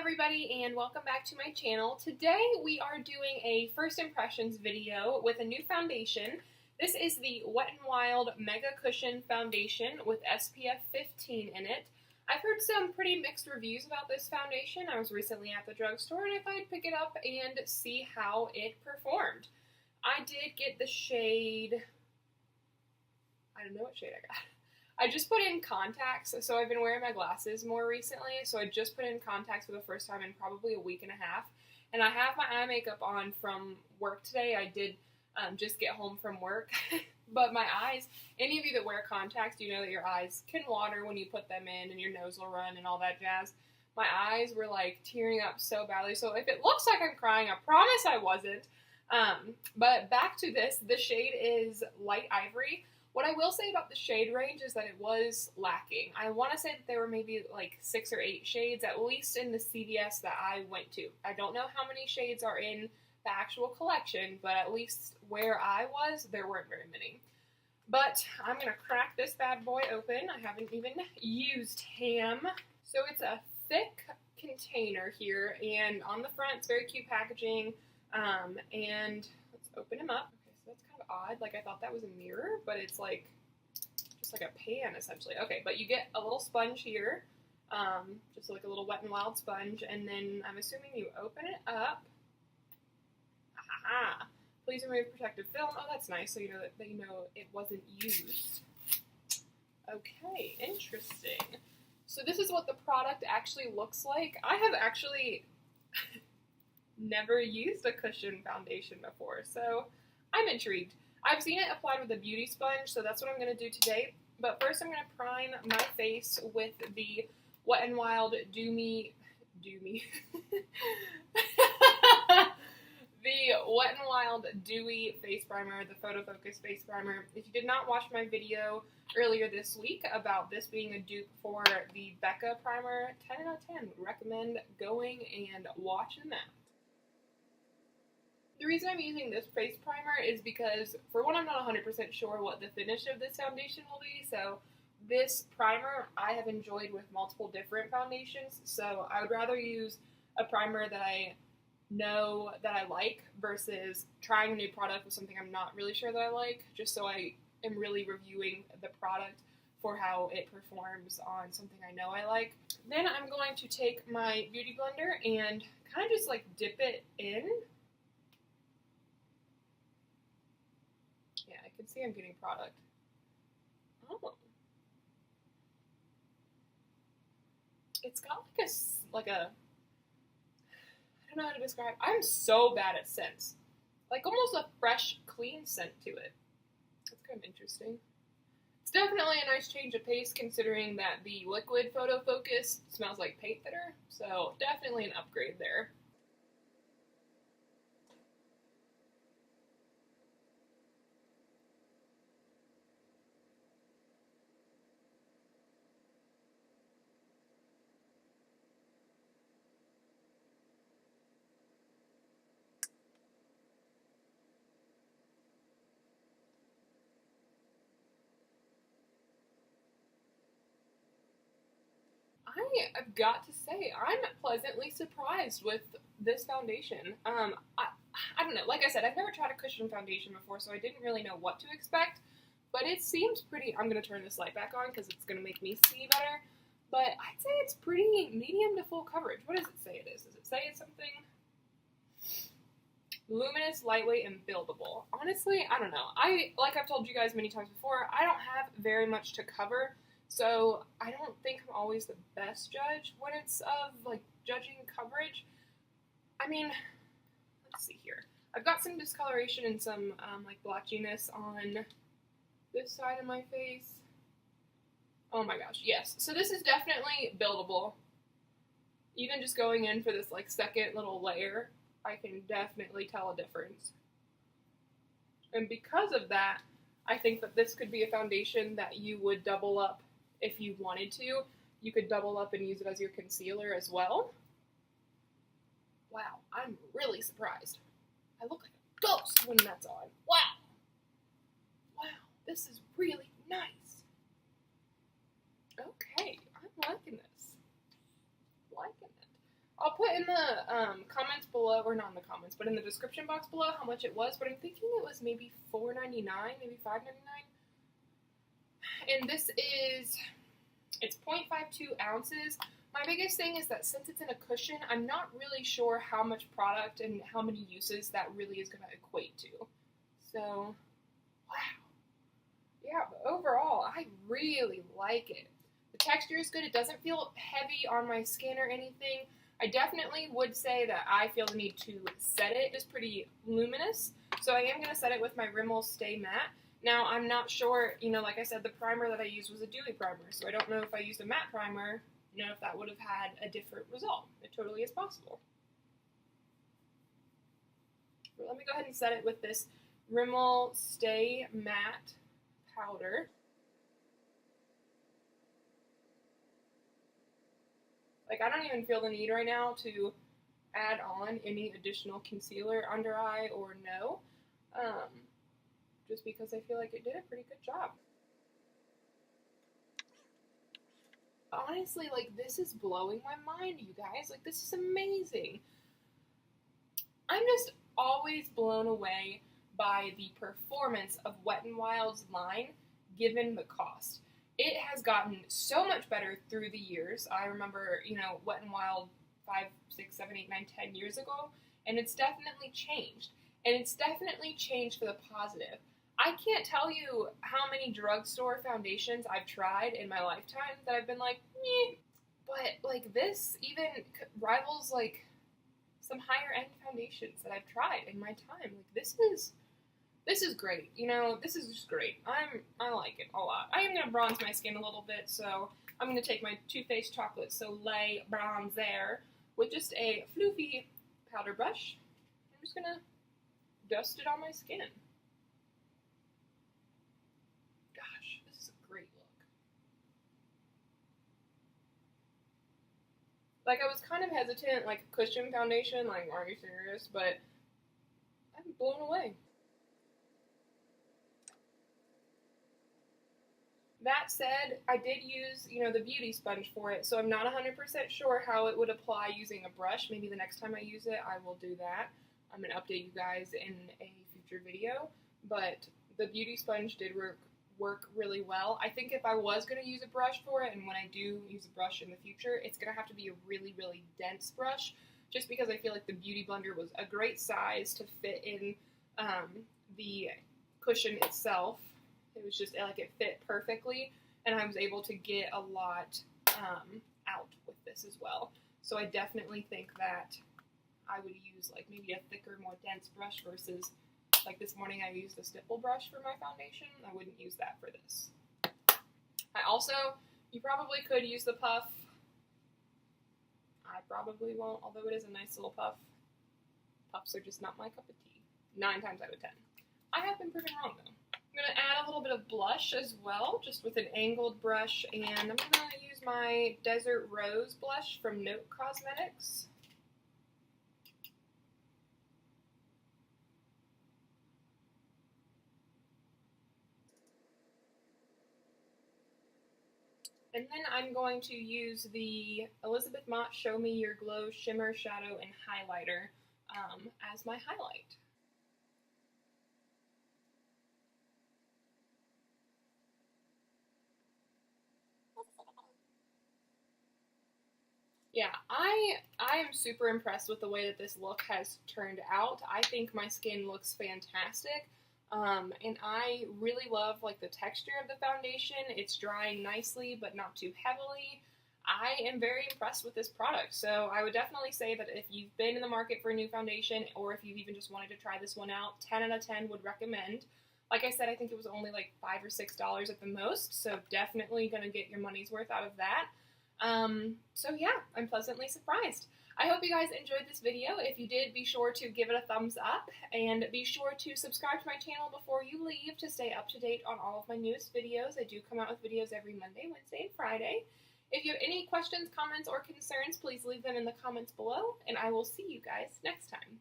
everybody, and welcome back to my channel. Today we are doing a first impressions video with a new foundation. This is the Wet and Wild MegaCushion foundation with SPF 15 in it. I've heard some pretty mixed reviews about this foundation. I was recently at the drugstore and I thought I'd pick it up and see how it performed. I did get the shade, I don't know what shade I got. I just put in contacts, so I've been wearing my glasses more recently, so I just put in contacts for the first time in probably a week and a half, and I have my eye makeup on from work today. I did just get home from work, but my eyes, any of you that wear contacts, you know that your eyes can water when you put them in, and your nose will run and all that jazz. My eyes were like tearing up so badly, so if it looks like I'm crying, I promise I wasn't. But back to this, the shade is Light Ivory. What I will say about the shade range is that it was lacking. I want to say that there were maybe like 6 or 8 shades, at least in the CVS that I went to. I don't know how many shades are in the actual collection, but at least where I was, there weren't very many. But I'm going to crack this bad boy open. I haven't even used him. So it's a thick container here, and on the front it's very cute packaging. And let's open him up. That's kind of odd. Like, I thought that was a mirror, but it's like just like a pan essentially. Okay, but you get a little sponge here, just like a little Wet and Wild sponge, and then I'm assuming you open it up. Aha! Please remove protective film. Oh, that's nice. So you know that you know it wasn't used. Okay, interesting. So this is what the product actually looks like. I have actually never used a cushion foundation before, so I'm intrigued. I've seen it applied with a beauty sponge, so that's what I'm going to do today. But first I'm going to prime my face with the Wet n Wild the Wet n Wild Dewy Face Primer, the Photo Focus Face Primer. If you did not watch my video earlier this week about this being a dupe for the Becca Primer, 10 out of 10 would recommend going and watching that. The reason I'm using this face primer is because, for one, I'm not 100% sure what the finish of this foundation will be, so this primer I have enjoyed with multiple different foundations, so I would rather use a primer that I know that I like versus trying a new product with something I'm not really sure that I like, just so I am really reviewing the product for how it performs on something I know I like. Then I'm going to take my beauty blender and kind of just like dip it in. Yeah, I can see I'm getting product. Oh. It's got like a, I don't know how to describe, I'm so bad at scents. Like almost a fresh, clean scent to it. That's kind of interesting. It's definitely a nice change of pace considering that the liquid Photo Focus smells like paint thinner. So definitely an upgrade there. I've got to say, I'm pleasantly surprised with this foundation. I don't know. Like I said, I've never tried a cushion foundation before, so I didn't really know what to expect. But it seems pretty. I'm going to turn this light back on because it's going to make me see better. But I'd say it's pretty medium to full coverage. What does it say it is? Does it say it's something? Luminous, lightweight, and buildable. Honestly, I don't know. Like I've told you guys many times before, I don't have very much to cover. So I don't think I'm always the best judge when it's of like judging coverage. I mean, let's see here. I've got some discoloration and some like blotchiness on this side of my face. Oh my gosh, yes. So this is definitely buildable. Even just going in for this like second little layer, I can definitely tell a difference. And because of that, I think that this could be a foundation that you would double up. If you wanted to, you could double up and use it as your concealer as well. Wow, I'm really surprised. I look like a ghost when that's on. Wow. Wow, this is really nice. Okay, I'm liking this. Liking it. I'll put in the comments below, or not in the comments, but in the description box below how much it was, but I'm thinking it was maybe $4.99, maybe $5.99. And this is, it's 0.52 ounces. My biggest thing is that since it's in a cushion, I'm not really sure how much product and how many uses that really is going to equate to. So, wow. Yeah, but overall, I really like it. The texture is good. It doesn't feel heavy on my skin or anything. I definitely would say that I feel the need to set it. It's pretty luminous, so I am going to set it with my Rimmel Stay Matte. Now, I'm not sure, you know, like I said, the primer that I used was a dewy primer, so I don't know if I used a matte primer, you know, if that would have had a different result. It totally is possible. But let me go ahead and set it with this Rimmel Stay Matte powder. Like, I don't even feel the need right now to add on any additional concealer under eye or no, just because I feel like it did a pretty good job. Honestly, like, this is blowing my mind, you guys. Like, this is amazing. I'm just always blown away by the performance of Wet n Wild's line, given the cost. It has gotten so much better through the years. I remember, you know, Wet n Wild 5, 6, 7, 8, 9, 10 years ago, and it's definitely changed. And it's definitely changed for the positive. I can't tell you how many drugstore foundations I've tried in my lifetime that I've been like, meh. But, like, this even rivals, like, some higher-end foundations that I've tried in my time. Like, this is great. You know, this is just great. I like it a lot. I am going to bronze my skin a little bit, so I'm going to take my Too Faced Chocolate Soleil Bronzer with just a floofy powder brush. I'm just going to dust it on my skin. Gosh, this is a great look. Like, I was kind of hesitant, like, cushion foundation, like, are you serious? But I'm blown away. That said, I did use, you know, the beauty sponge for it, so I'm not 100% sure how it would apply using a brush. Maybe the next time I use it, I will do that. I'm going to update you guys in a future video, but the beauty sponge did work really well. I think if I was going to use a brush for it, and when I do use a brush in the future, it's going to have to be a really, really dense brush, just because I feel like the Beauty Blender was a great size to fit in the cushion itself. It was just like it fit perfectly, and I was able to get a lot out with this as well. So I definitely think that I would use like maybe a thicker, more dense brush versus like this morning I used a stipple brush for my foundation. I wouldn't use that for this. I also, you probably could use the puff. I probably won't, although it is a nice little puff. Puffs are just not my cup of tea. 9 times out of 10. I have been proven wrong though. I'm going to add a little bit of blush as well, just with an angled brush, and I'm going to use my Desert Rose blush from Note Cosmetics. And then I'm going to use the Elizabeth Mott Show Me Your Glow Shimmer Shadow and Highlighter as my highlight. Yeah, I am super impressed with the way that this look has turned out. I think my skin looks fantastic, and I really love like the texture of the foundation. It's drying nicely, but not too heavily. I am very impressed with this product, so I would definitely say that if you've been in the market for a new foundation, or if you've even just wanted to try this one out, 10 out of 10 would recommend. Like I said, I think it was only like $5 or $6 at the most, so definitely going to get your money's worth out of that. So yeah, I'm pleasantly surprised. I hope you guys enjoyed this video. If you did, be sure to give it a thumbs up, and be sure to subscribe to my channel before you leave to stay up to date on all of my newest videos. I do come out with videos every Monday, Wednesday, and Friday. If you have any questions, comments, or concerns, please leave them in the comments below, and I will see you guys next time.